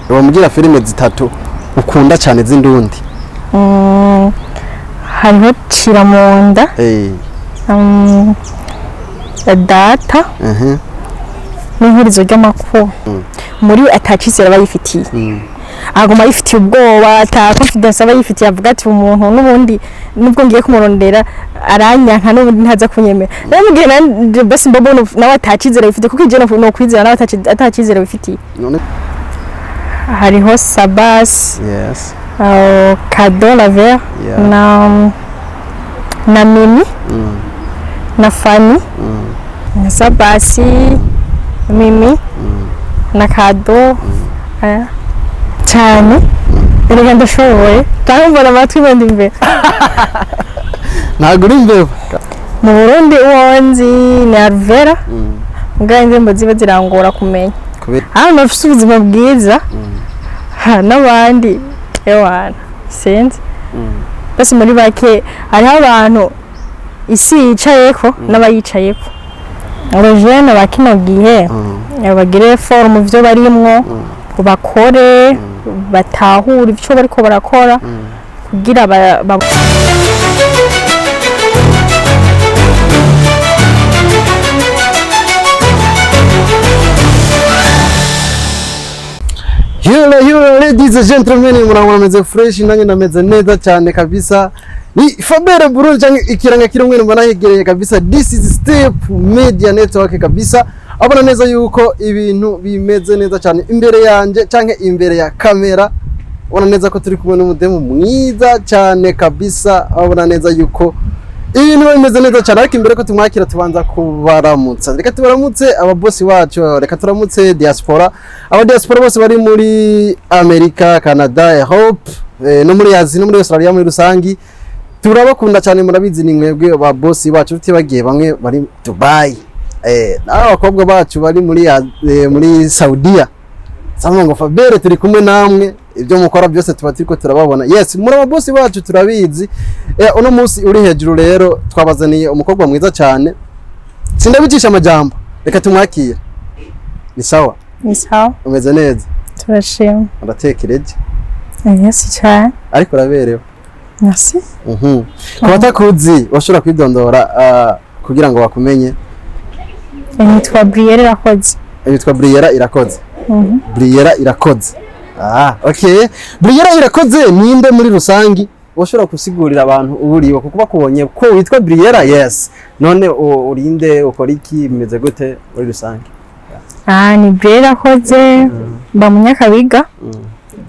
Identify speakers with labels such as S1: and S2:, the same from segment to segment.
S1: Bamugira filime zitatu ukunda cyane z'indundi.
S2: Hariho Cira mu nda. Data. N'ihurizo ry'amakuru. Muri atacizera bayifitiye. Agoma yifitiye ubwoba ata confidence abayifitiye avuga ati umuntu n'ubundi nubwo ngiye kumurondera aranyanka n'ubundi ntaza kunyemera. Namubwiye na basi mbobo nawe atacizera bifite kuko ije no kwizera nawe atacizera bifitiye. Hariho Sabas.
S1: Yes.
S2: CADEAU la vert. Na Mimi. Na Fanny. Na Sabasi. Mimi. Na CADEAU. Cyane. Erega ndashoboye. Tambona amatwi bandi imbere.
S1: Naguri imbere.
S2: Mu Burundi uwonzi ni Alvera. Ngaye ndembo ziba zirangora kumenya. Aho nafise ubuzima bwiza. N'abandi ewana sense. Basi muri bake hariho abantu isi yicayeko n'abayicayeko. Abajene bakino gihe bagire forme vyo barimwo bakore batahura ivyo bariko barakora kugira
S1: Hello ladies and gentlemen, murameze fresh nanjye nameze neza cyane kabisa. Ni Buja Burundi cyangwa ikiranga kirumwe mbona yegereye kabisa. This is Step Media Network kabisa. Abona neza yuko ibintu bimeze neza cyane imbere yanje cyangwa imbere ya kamera. Abona neza ko turi kumwe n'umudemu mwiza cyane kabisa. Abona neza yuko ibintu bimeze neza cyane, ariko imbere ko tumwakira tubanza kubaramutsa. Reka tubaramutse ababosi wacu, reka turamutse diaspora. Aba diaspora bose bari muri America, Canada, Europe, no muri Asia, no muri Australia muri rusangi. Turabakunda cyane, murabizi ni mwebwe ba bosi bacu tutibagiye bamwe bari Dubai. Abakobwa bacu bari muri Saudiya. Samwe ngo Fabere turi kumwe namwe, ibyo mukora byose tuba turiko turababona. Yes, muri ababosi bacu turabizi. Uno munsi uri hejuru rero twabazaniye umukobwa mwiza cyane. Sindabicisha amajambo. Reka tumwakire. Ni sawa?
S2: Ni sawa.
S1: Umeze neza?
S2: Turashima.
S1: Uratekereje?
S2: Yes cyane.
S1: Ariko uraberewe.
S2: Merci.
S1: Kubatakuzi washobora kwidondora kugira ngo bakumenye.
S2: Nitwa Briera irakoze.
S1: Nitwa Briera irakoze. Briera irakoze. Okay. Briera irakoze ninde muri rusangi washobora kusigurira abantu uburiwe kuko bakubonye ko witwa Briera? Yes. None urinde ukora iki bimeze gute muri rusangi?
S2: Ni Briera irakoze ba munyakabiga.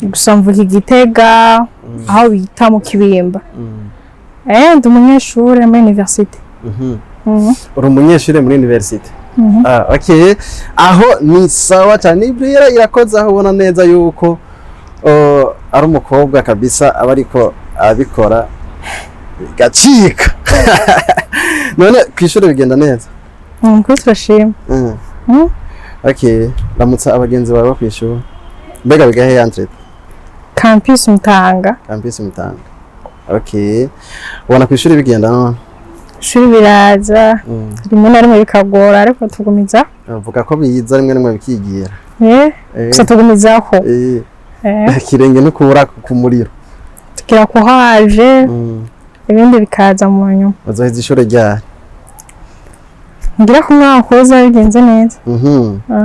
S2: Gusa mvuga Igitega aho bita mu Kibimba. Ndi umunyeshuri muri university. Uri umunyeshuri muri university? Okay. Aho ni sawa cyane. Briera irakoze aho ubona neza yuko ari umukobwa kabisa abariko abikora gacika. None kwishuri bigenda neza? Turashima.
S1: Okay. Ramutsa abagenzi bawe kwishuri. Mbega bigahe yantre?
S2: Campus Mutanga.
S1: Campus Mutanga. Okay. Ubona kwishuri bigenda none?
S2: Shuri biraza. Rimwe na rimwe bikagora ariko tugumiza.
S1: Avuga ko biyiza rimwe rimwe bikigira.
S2: Gusa tugumizaho.
S1: Kirenge no kubura ku muriro.
S2: Tukira ko haje. Ibindi bikaza mu nyuma.
S1: Bazoheza ishuri ryari?
S2: Ngira ko mwaka uza bigenze neza.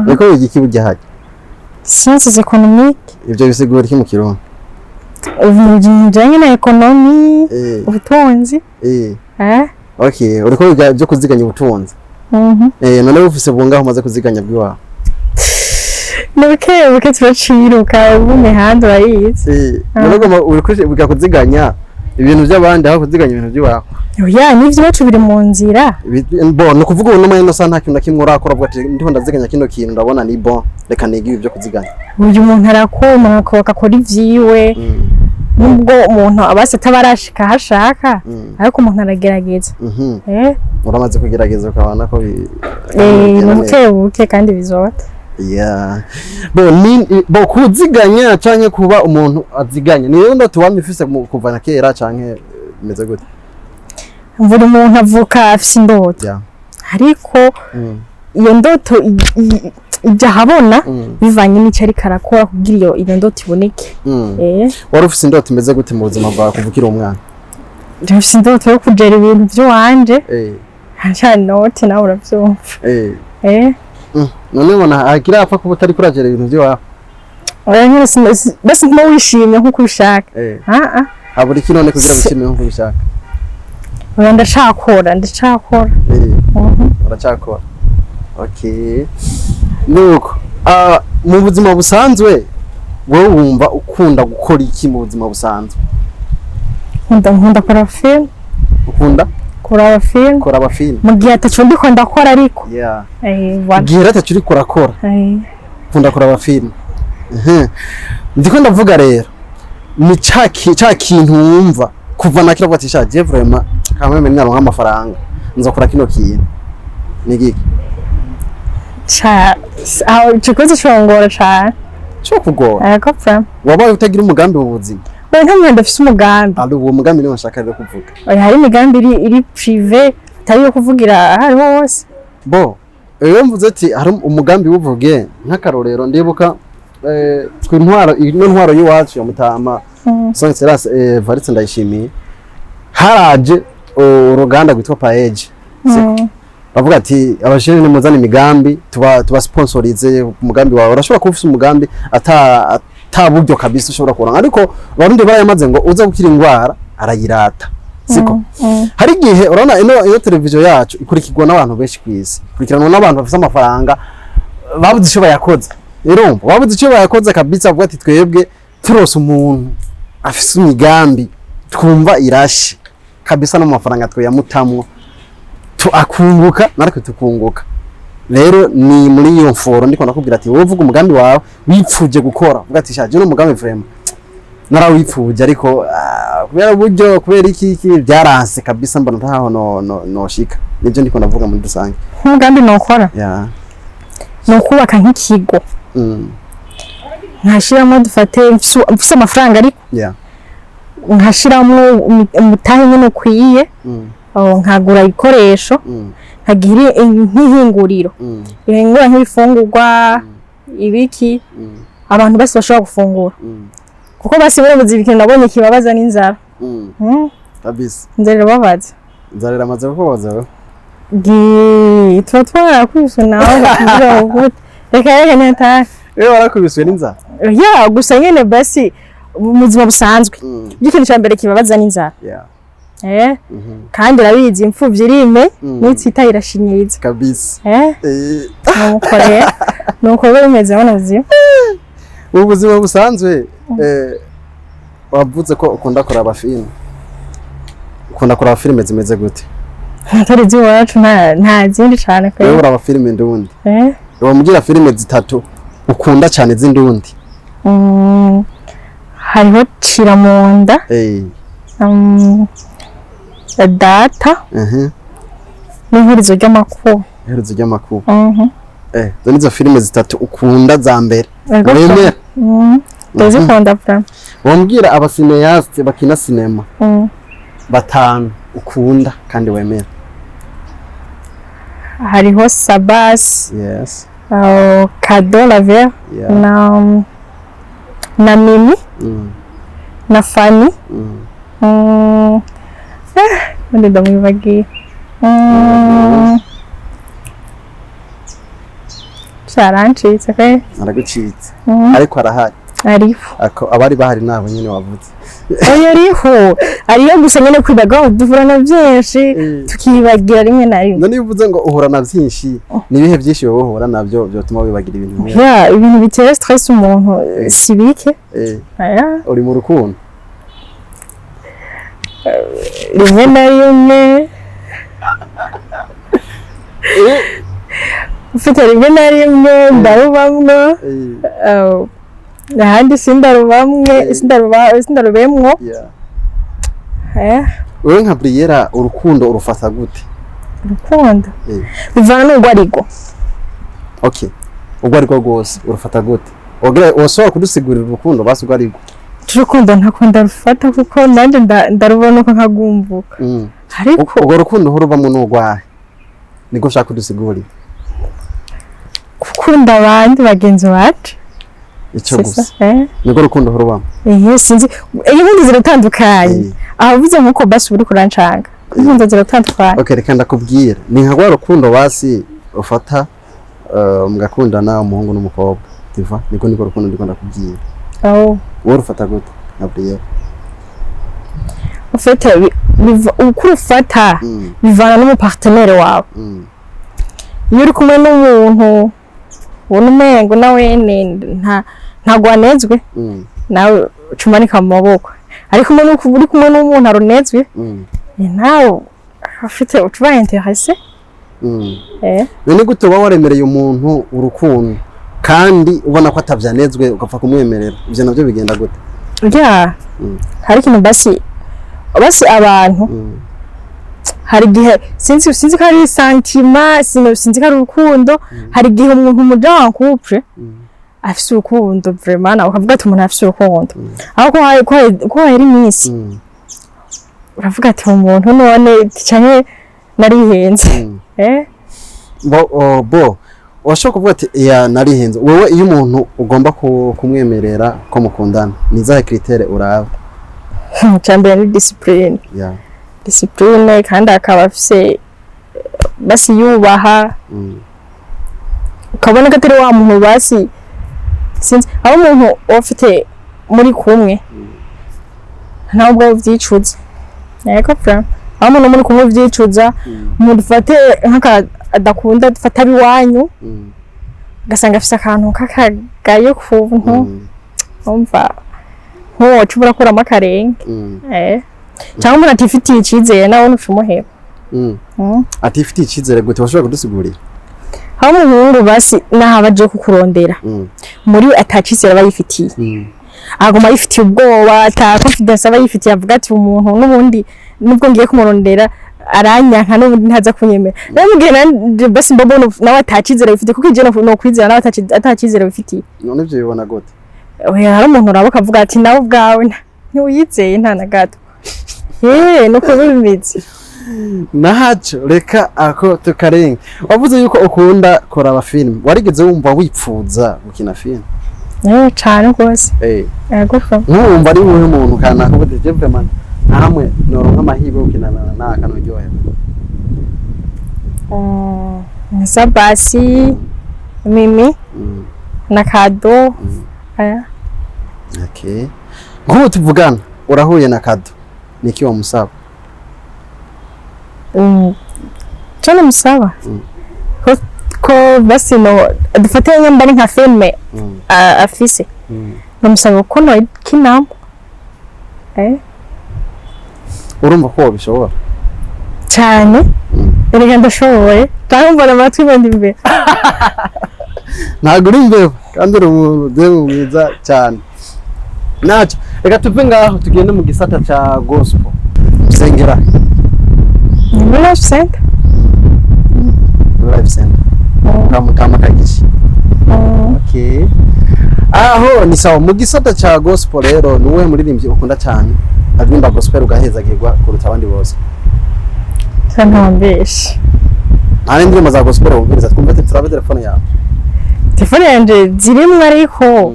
S1: Niko igiki bujahaje?
S2: Sciences économiques.
S1: Ibyo bisigura iki mu Kirundi?
S2: Ubujanye na economy, ubutunzi.
S1: Okay, uriko byo kuziganya ubutunzi. None ufise bungaho umaze kuziganya bwiwa.
S2: Nuke turaciruka bumihanda bayizi.
S1: None uriko biga kuziganya ibintu by'abandi aho kuziganya ibintu by'iwawe.
S2: Oya, nivyo bacu biri mu nzira.
S1: Bon, no kuvuga ubu no sa nta kintu nakimwe urakora bwa ndiho ndaziganya kino kintu ndabona ni bon. Reka niga ibi byo kuziganya.
S2: Uyu muntu arakoma akora ivyiwe. Nubwo umuntu abase tabarashika hashaka ariko umuntu aragerageza. Uramaze kugerageza ukabana ko nubuke kandi bizota.
S1: Yeah. Bo kuziganya canke kuba umuntu aziganya. Niyo ndo tuwamifise kuvana kera canke meze gute?
S2: Buri umuntu avuka afise indoto. Ariko iyo ndoto ijya habona bivanye n'icyo ari karakora kugira iyo ndoto iboneke.
S1: Wari ufite indoto imeze gute mu buzima bwawe kuva ukiri umwana?
S2: Ndafite indoto yo kugera ibintu by'uwanje. Cyane note nawe urabyumva.
S1: None ubona agira apfa kuba utari kuragera ibintu by'iwawe?
S2: Basi ntuma wishimye nk'uko ubishaka.
S1: Habura iki none kugira wishimye nk'uko ubishaka?
S2: Ndacakora.
S1: Uracakora. Okay. Nuko mu buzima busanzwe wowe wumva ukunda gukora iki mu buzima busanzwe?
S2: Nkunda kora film.
S1: Ukunda?
S2: Kora film. Mu gihe ataco ndiko ndakora ariko. Gihe ataco uri kurakora. Ukunda kora film. Ndiko ndavuga rero ni ca kintu wumva kuva nakira kwatisha je vraiment kamwe nyaronka amafaranga nzokora kino kintu. Nigiki? Chikoze shongora cyane.
S1: Cyo kugora.
S2: Eko from.
S1: Wabaye utagira umugambi mu buzima.
S2: Nta mwenda afise umugambi.
S1: Uwo mugambi ni washaka rero kuvuga.
S2: Hari imigambi iri privé tari yo kuvugira ahari hose.
S1: Iyo mvuze ati hari umugambi wuvuge nk'akarorero ndibuka twintwaro y'uwacu ya Mutama Son Excellence Varitse Ndayishimiye haraje uruganda gwitwa Paeje. Bavuga ati abashiri ni muzana imigambi tuba sponsorize umugambi wawe. Urashobora kuba ufite umugambi ata buryo kabisa ushobora kuronka, ariko barundi barayamaze ngo uza gukira ingwara arayirata. Siko hari gihe urabona ino televiziyo yacu ikurikirwa n'abantu benshi kwisi, ikurikiranwa n'abantu bafite amafaranga babuze icyo bayakoze. Rero babuze icyo bayakoze kabisa, avuga ati twebwe turose umuntu afite imigambi twumva irashi kabisa n'amafaranga twe yamutamwo akunguka natwe tukunguka. Rero ni muri iyo mforo ndiko nakubwira ati wowe vuga umugambi wawe wipfuje gukora, uvuga ati shaje no umugambi vraiment narawipfuje, ariko kubera buryo kubera iki byaranse kabisa mbona ntaho no shika. Nibyo ndiko ndavuga muri dusange.
S2: Umugambi nokora no kubaka nk'ikigo. Nkashiramo dufate mfise amafaranga ariko nkashiramo umutahe nyene ukwiye. Nkagura ibikoresho nkagira nk'ihinguriro ihingura nk'ibifungurwa ibiki abantu bose bashobora gufungura, kuko basi barabuze ibintu nabonye kibabaza n'inzara
S1: kabisa. Nzarira amaze kubaza
S2: wewe twatwakwiswe nawe kugira ngo reka nta
S1: warakubiswe n'inzara
S2: gusa nyene basi mu buzima busanzwe ikintu cya mbere kibabaza n'inzara. Kandi rabizi imfuvyi irime n'itsita irashinyiriza
S1: kabisa.
S2: Nuko bimeze banazi.
S1: Ubuzima busanzwe wavuze ko ukunda kuraba film. Ukunda kuraba film zimeze gute?
S2: Atari zi wacu nta zindi cyane
S1: kwe. Wewe uraba film ndundi. Wamugira film zitatu ukunda cyane z'indundi.
S2: Hariho Chiramunda. Data. N'ihurizo ry'amakuba.
S1: Ihurizo ry'amakuba. Nizo filime zitatu ukunda za mbere. Wemera?
S2: Ndazikunda fra.
S1: Wambwira abasineyaste bakina cinema. Batanu ukunda kandi wemera.
S2: Hariho Sabas.
S1: Yes.
S2: CADEAU la Vert. Na Mimi. Na Fanny. Ndamwibagiye. Charancitse pe.
S1: Aragucitse. Ariko arahari.
S2: Ariho.
S1: Abari bahari nabo nyine wavuze.
S2: Ariyo gusa nyine kwibaga duvurana byinshi tukibagira rimwe na rimwe.
S1: None bivuze ngo uhorana byinshi nibihe byinshi wowe uhora navyo byotuma wibagira ibintu bimwe.
S2: Ibintu bitera stress umuntu sibike.
S1: Uri mu rukundo.
S2: Rimwe na rimwe ufite rimwe na rimwe ndarubamwo ahandi sindarubemwo.
S1: Wewe nka Briera urukundo urufata gute?
S2: Urukundo bivana n'ubwo ariko.
S1: Okay, ubwo ariko rwose urufata gute? Woshobora kudusigurira urukundo basi ubwo ariko?
S2: Urukundo ntakunda rufata kuko nanje ndarubona ko nkagumbuka.
S1: Ariko ubwo rukundo horubamo n'ugwaye niko ushaka kudusigurira.
S2: gukunda abandi bagenzi bacu
S1: ico gusa niko rukundo horubamo
S2: sinzi inkundi ziratandukanye aho bize nkuko basi uri kurancanga inkundi ziratandukanye
S1: okay reka ndakubwira ni nka rwa rukundo basi ufata mugakundana umuhungu n'umukobwa tiva niko rukundo ndiko ndakubwira
S2: wowe
S1: ufata gute Gabriel
S2: ufite uko ufata bivana n'umupartenere wawe iyo uri kumwe n'umuntu umengo nawe ntago wanezwe nawe ucumanika mu maboko ariko uri kumwe n'umuntu aronezwe nawe afite utuba interesse
S1: none gute uba waremereye umuntu urukundo kandi ubona ko atavyanezwe ugapfa kumwemerera ivyo navyo bigenda gute
S2: hari ikintu basi abantu hari gihe sinzi ko ari sentiment sinzi ko ari urukundo hari gihe umuntu muja wa couple afise urukundo vraiment ukavuga ati umuntu afise urukundo aho ko hari iminsi uravuga ati umuntu none cyane narihenze
S1: bo washobora kuvuga ati ya narihenze wewe iyo umuntu ugomba kumwemerera ko mukundana ni zahe critère uraba
S2: cyambere ni discipline discipline kandi akaba afise basi yubaha ukabona ko atari wa muntu basi sinzi aho umuntu ufite muri kumwe ntabwo vyicuza yego fra aho umuntu muri kumwe vyicuza umuntu ufate nkaka adakunda dufata biwanyu gasanga afise akantu kakagaye kuntu umva nko cubura kura makarenge cyangwa umuntu atifitiye icizere nawe nucumuheba
S1: atifitiye icizere gute washobora kudusigurira
S2: aho umuhungu basi naho abaje kukurondera muri atacizere abayifitiye agoma yifitiye ubwoba ata confidence abayifitiye avuga ati umuntu n'ubundi nubwo ngiye kumurondera aranyanka n'ubundi ntaza kunyemera namubwiye basi mbabona nawe atacizere bifite kuko ije no kwizera nawe atacizere bifitiye
S1: none byo bibona gute
S2: hari umuntu uraba akavuga ati nawe ubwawe ntiwiyizeye nta na gato nuko bimeze
S1: nahaco reka ako tukarenga wavuze yuko ukunda kuraba film warigeze wumva wipfuza gukina film
S2: cyane rwose yego
S1: nkumva ari wowe umuntu kana ko bude vraiment namwe noronka amahibo ukinana na kanuryohe
S2: Sabasi Mimi na CADEAU aya
S1: okay nkuko tuvugana urahuye na CADEAU niki wamusaba
S2: cyane musaba ko basi no dufate nyamba ni nka filme afise namusaba ko no kinambo
S1: urumva ko bishobora
S2: cyane erega ndashoboye tambara amatwi bandi mbe
S1: ntago uri imbeho kandi uri umuntu mwiza cyane naco reka tuve ngaho tugende mu gisata ca gospel sengera
S2: ni life center
S1: kama kagishi okay aho ni sawa mu gisata ca gospel rero niwe muririmbyi ukunda cyane arimba gospel ugahezagirwa kuruta abandi bose
S2: santambeshi
S1: nta ndirimbo za gospel wumviriza twumva turabe telefone yawe
S2: telefone yanje zirimwe ariko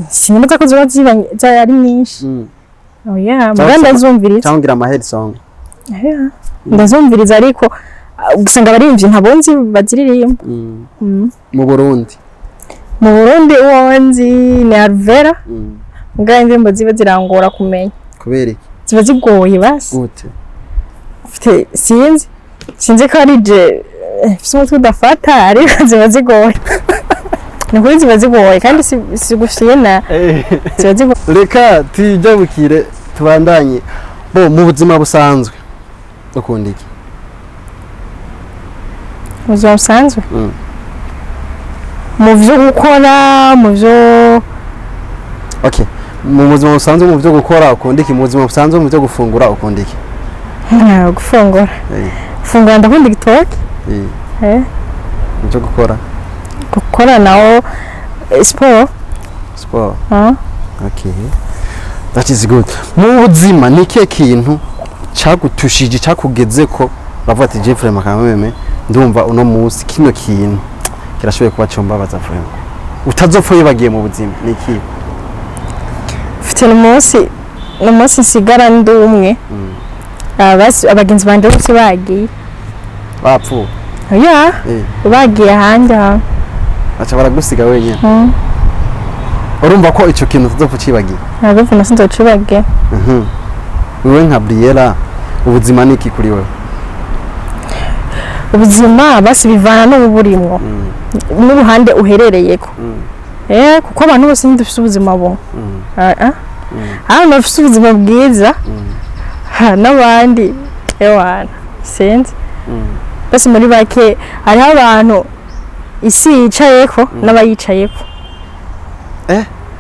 S2: sinumva ko ziba ari nyinshi oya muganda zumviriza
S1: cyangwa ngira ama head song
S2: ndazumviriza ariko gusanga abaririmbyi ntabonzi baziririmba
S1: mu Burundi
S2: uwonzi ni Alvera muganda indirimbo ziba zirangora kumenya
S1: kubera iki
S2: ziba zigoye basi
S1: gute
S2: ufite sinzi ko ari je fise umutwe udafata ariko ziba zigoye nukuri ziba zigoye kandi sigufiye na ziba zigoye
S1: reka tijabukire tubandanye bo mu buzima busanzwe ukunda iki
S2: mu buzima busanzwe mu byo gukora mu byo
S1: okay mu buzima busanzwe mu byo gukora ukunda iki mu buzima busanzwe mu byo gufungura ukunda iki
S2: gufungura ndakunda igitoki
S1: mu byo gukora
S2: nawo sport
S1: okay that is good mu buzima ni ke kintu cagutushije cakugeze ko bavuga ati Jeffrey makameme ndumva uno munsi kino kintu kirashoboye kuba combabaza vraiment utazopfa wibagiye mu buzima niki
S2: mfite n'umunsi nsigara ndi umwe abagenzi banje bose bagiye
S1: bapfu
S2: ya bagiye hanze
S1: acha baragusiga wenyine urumva ko ico kintu tuzopfa cibagiye
S2: ntabwo nasinzocibagiye
S1: wewe nka Briella ubuzima niki kuri wewe
S2: ubuzima basi bivana n'uburimwo n'uruhande uherereyeko kuko abantu bose ntidufite ubuzima bumwe abantu bafite ubuzima bwiza n'abandi ewana sinzi basi muri bake hariho abantu isi yicayeko n'abayicayeko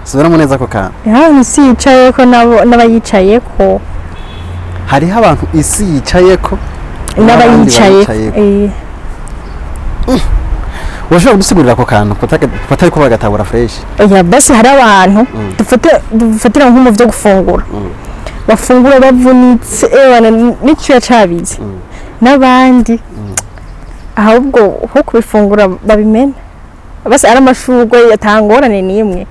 S1: subiramo neza ko kana
S2: isi yicayeko n'abayicayeko
S1: hariho abantu isi yicayeko
S2: n'abayicayeko
S1: washobora kudusigurira ako kantu patari ko bagatabura fresh
S2: basi hari abantu dufatira nko mu byo gufungura bafungura bavunitse n'icyo cabize n'abandi ahubwo ho kubifungura babimena basi ari amashurwe yatangorane nimwe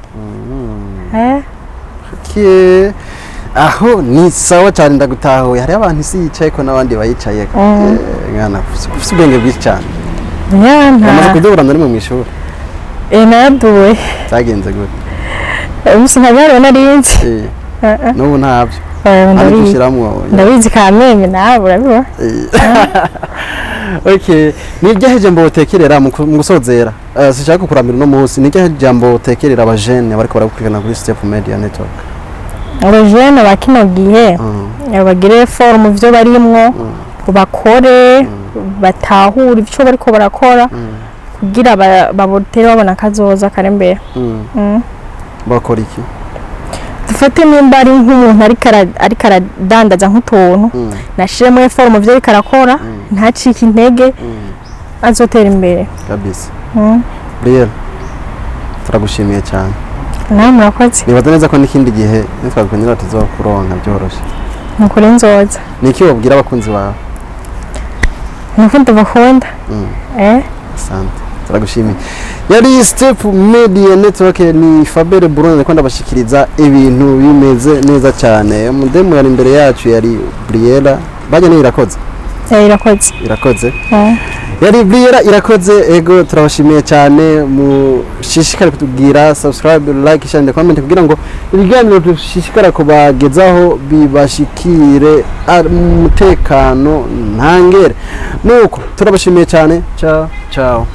S2: aho
S1: ni sawa cyane ndagutahuye hari abantu isi yicayeko n'abandi bayicayeko ngana ufite ubwenge bwinshi cyane amaze kudubura ndari mu ishuri
S2: naduwe
S1: zagenze gute
S2: musi nkabaro narinzi
S1: n'ubu ntabyo
S2: ndabizi kameme nawe urabibona
S1: okay ni ryaheje mbo utekerera mu gusozera sishaka kukuramira no munsi ni ryaheje mbo utekerera abajene bariko baragukurikirana kuri Step Media Network
S2: abajene bakino gihe bagire form vyo barimwo bakore batahura ivyo bariko barakora kugira babotere babona kazoza karembere
S1: bakora iki
S2: dufate nimba ari nk'umuntu ariko aradandaza nk'utuntu nashiremo form vyo ariko arakora ntacike intege azotera imbere
S1: kabisa Briella turagushimiye cyane
S2: namwe murakoze
S1: nibaza neza ko n'ikindi gihe nitwakunyira tuzokuronka byoroshye
S2: nukuri nzoza
S1: niki wabwira abakunzi bawe
S2: nuko ndabakunda
S1: asante turagushimiye yari Step Media Network ni Fabere Burundi kwanda bashikiriza ibintu bimeze neza cyane mudemu yari imbere yacu yari Briella baje ni irakoze irakoze yari Briella irakoze ego turabashimiye cyane mushishikare kutubwira subscribe like share comment kugira ngo ibiganiro dushishikara kubagezaho bibashikire umutekano ntangere nuko turabashimiye cyane ciao